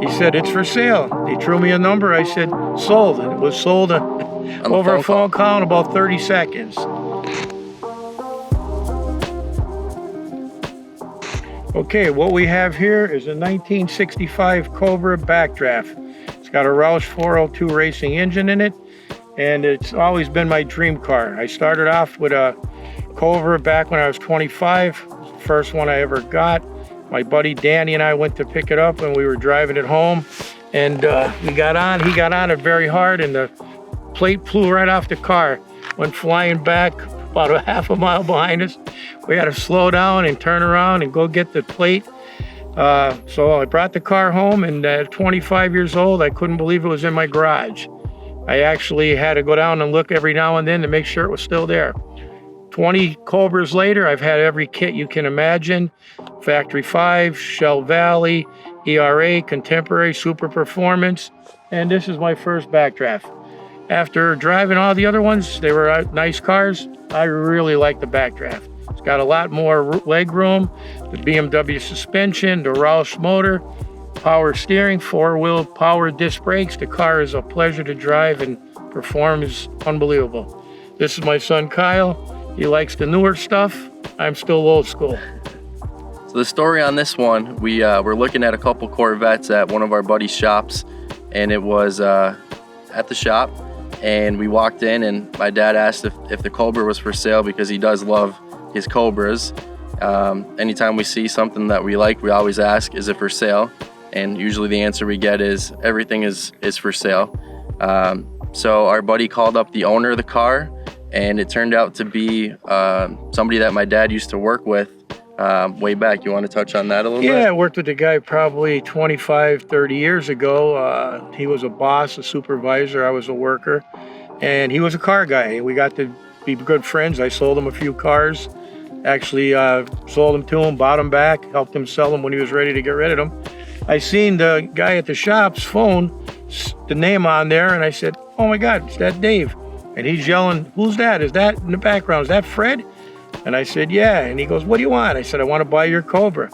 He said, it's for sale. He threw me a number. I said, sold. And it was sold over a phone call in about 30 seconds. Okay, what we have here is a 1965 Cobra Backdraft. It's got a Roush 402 racing engine in it, and it's always been my dream car. I started off with a Cobra back when I was 25, first one I ever got. My buddy Danny and I went to pick it up and we were driving it home, and he got on it very hard, and the plate flew right off the car, went flying back about a half a mile behind us. We had to slow down and turn around and go get the plate. So I brought the car home, and at 25 years old, I couldn't believe it was in my garage. I actually had to go down and look every now and then to make sure it was still there. 20 Cobras later, I've had every kit you can imagine. Factory 5, Shell Valley, ERA, Contemporary, Super Performance, and this is my first Backdraft. After driving all the other ones, they were nice cars. I really like the Backdraft. It's got a lot more leg room, the BMW suspension, the Roush motor, power steering, four-wheel power disc brakes. The car is a pleasure to drive and performs unbelievable. This is my son Kyle. He likes the newer stuff. I'm still old school. So the story on this one, we were looking at a couple Corvettes at one of our buddies' shops, and it was at the shop, and we walked in, and my dad asked if the Cobra was for sale because he does love his Cobras. Anytime we see something that we like, we always ask, is it for sale? And usually the answer we get is everything is for sale. So our buddy called up the owner of the car, and it turned out to be somebody that my dad used to work with way back. You want to touch on that a little bit? Yeah, I worked with the guy probably 25, 30 years ago. He was a boss, a supervisor. I was a worker, and he was a car guy. We got to be good friends. I sold him a few cars. Actually sold them to him, bought them back, helped him sell them when he was ready to get rid of them. I seen the guy at the shop's phone, the name on there, and I said, oh my God, it's that Dave. And he's yelling, who's that? Is that in the background? Is that Fred? And I said, yeah. And he goes, what do you want? I said, I want to buy your Cobra.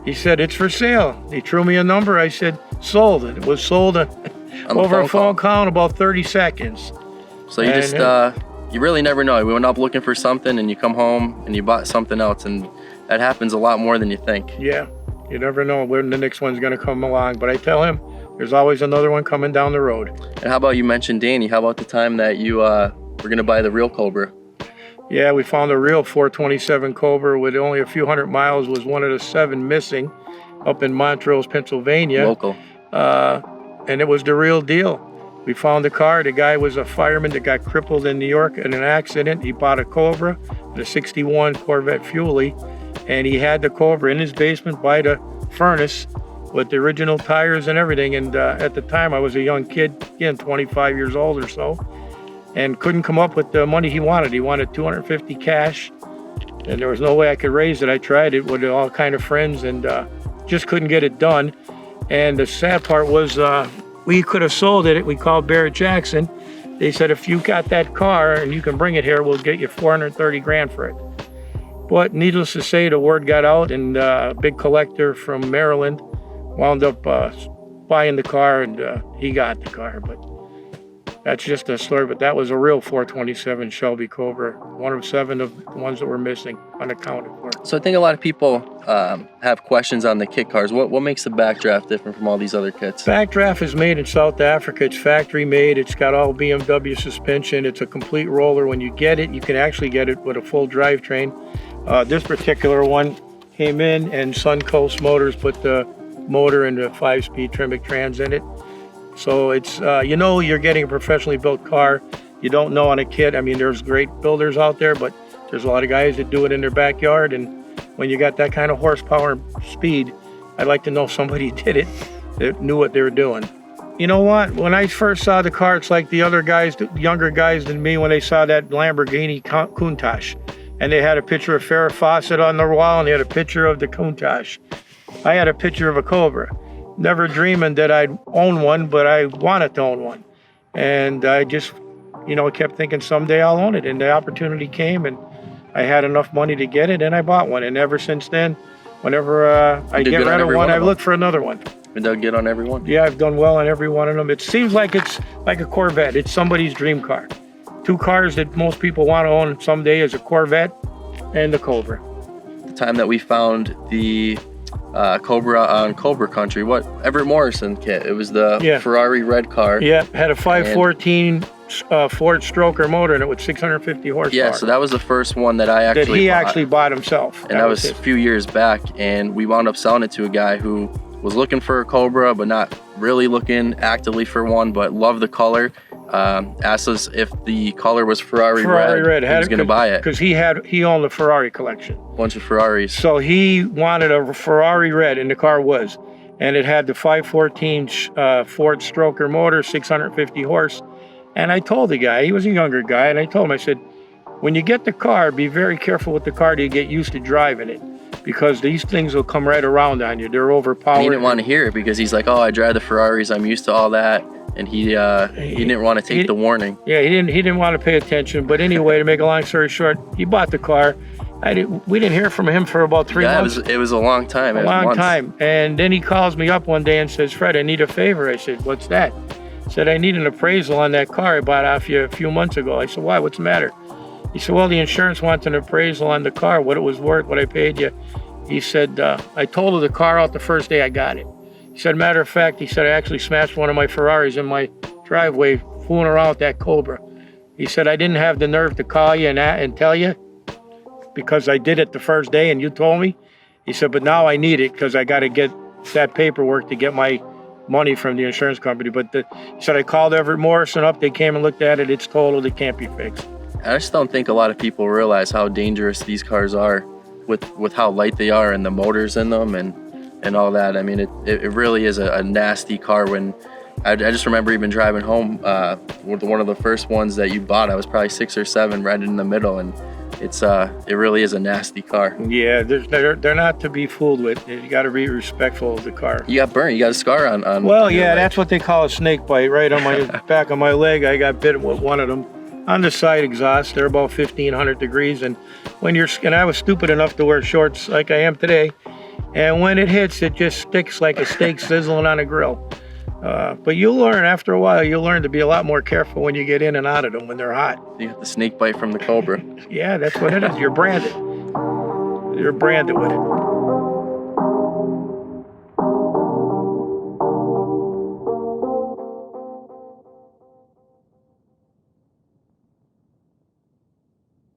He said, it's for sale. He threw me a number. I said, sold. It was sold over a phone call in about 30 seconds. So you just, you really never know. We went up looking for something, and you come home and you bought something else, and that happens a lot more than you think. Yeah, you never know when the next one's going to come along. But I tell him, there's always another one coming down the road. And how about, you mentioned Danny, how about the time that you were going to buy the real Cobra? Yeah, we found a real 427 Cobra with only a few hundred miles, was one of the 7 missing up in Montrose, Pennsylvania. Local. And it was the real deal. We found the car. The guy was a fireman that got crippled in New York in an accident. He bought a Cobra, the 61 Corvette Fuelie, and he had the Cobra in his basement by the furnace with the original tires and everything. And at the time, I was a young kid, again, 25 years old or so, and couldn't come up with the money he wanted. He wanted $250 cash, and there was no way I could raise it. I tried it with all kind of friends, and just couldn't get it done. And the sad part was we could have sold it. We called Barrett Jackson. They said, if you got that car and you can bring it here, we'll get you 430 grand for it. But needless to say, the word got out, and a big collector from Maryland wound up buying the car, and he got the car. But that's just a story. But that was a real 427 Shelby Cobra, one of 7 of the ones that were missing, unaccounted for. So I think a lot of people have questions on the kit cars. What makes the Backdraft different from all these other kits? Backdraft is made in South Africa. It's factory made. It's got all BMW suspension. It's a complete roller. When you get it, you can actually get it with a full drivetrain. This particular one came in, and Suncoast Motors put the motor and the 5-speed Tremec trans in it. So it's, you know, you're getting a professionally built car. You don't know on a kit. I mean, there's great builders out there, but there's a lot of guys that do it in their backyard. And when you got that kind of horsepower and speed, I'd like to know somebody did it that knew what they were doing. You know what? When I first saw the car, it's like the other guys, the younger guys than me, when they saw that Lamborghini Countach. And they had a picture of Farrah Fawcett on their wall, and they had a picture of the Countach. I had a picture of a Cobra. Never dreaming that I'd own one, but I wanted to own one. And I just, you know, kept thinking someday I'll own it. And the opportunity came, and I had enough money to get it, and I bought one. And ever since then, Whenever I get rid of one, I look for another one. Been done good on every one? Yeah, I've done well on every one of them. It seems like it's like a Corvette. It's somebody's dream car. Two cars that most people want to own someday is a Corvette and the Cobra. The time that we found the Cobra on Cobra Country, what Everett Morrison kit. It was the Ferrari red car. Yeah, had a 514 Ford Stroker motor in it with 650 horsepower. Yeah, so that was the first one that I actually bought himself. And that was a few years back, and we wound up selling it to a guy who was looking for a Cobra, but not really looking actively for one, but loved the color. Asked us if the color was Ferrari red. He was going to buy it because he owned the Ferrari collection, bunch of Ferraris. So he wanted a Ferrari red, and the car was, and it had the 514 Ford Stroker motor, 650 horse. And I told the guy, he was a younger guy, and I told him, I said, when you get the car, be very careful with the car till you get used to driving it, because these things will come right around on you. They're overpowered. And he didn't want to hear it because he's like, oh, I drive the Ferraris, I'm used to all that. And he didn't want to take the warning. Yeah, he didn't want to pay attention. But anyway, to make a long story short, he bought the car. We didn't hear from him for about 3 months. It was a long time. A long time. And then he calls me up one day and says, Fred, I need a favor. I said, what's that? He said, I need an appraisal on that car I bought off you a few months ago. I said, why? What's the matter? He said, well, the insurance wants an appraisal on the car, what it was worth, what I paid you. He said, I totaled the car out the first day I got it. He said, matter of fact, he said, I actually smashed one of my Ferraris in my driveway fooling around with that Cobra. He said, I didn't have the nerve to call you and tell you because I did it the first day and you told me. He said, but now I need it because I got to get that paperwork to get my money from the insurance company. But he said, I called Everett Morrison up. They came and looked at it. It's totaled. It can't be fixed. I just don't think a lot of people realize how dangerous these cars are with how light they are and the motors in them and all that. I mean, it really is a nasty car. When I just remember even driving home with one of the first ones that you bought. I was probably 6 or 7, right in the middle, and it really is a nasty car. Yeah, they're not to be fooled with. You got to be respectful of the car. You got burnt. You got a scar on. Well, on yeah, leg. that's what they call a snake bite. Right on my back of my leg, I got bitten with one of them. On the side exhaust, they're about 1,500 degrees, and I was stupid enough to wear shorts like I am today, and when it hits, it just sticks like a steak sizzling on a grill. But you'll learn after a while. You'll learn to be a lot more careful when you get in and out of them when they're hot. You got the snake bite from the Cobra. Yeah, that's what it is. You're branded. You're branded with it.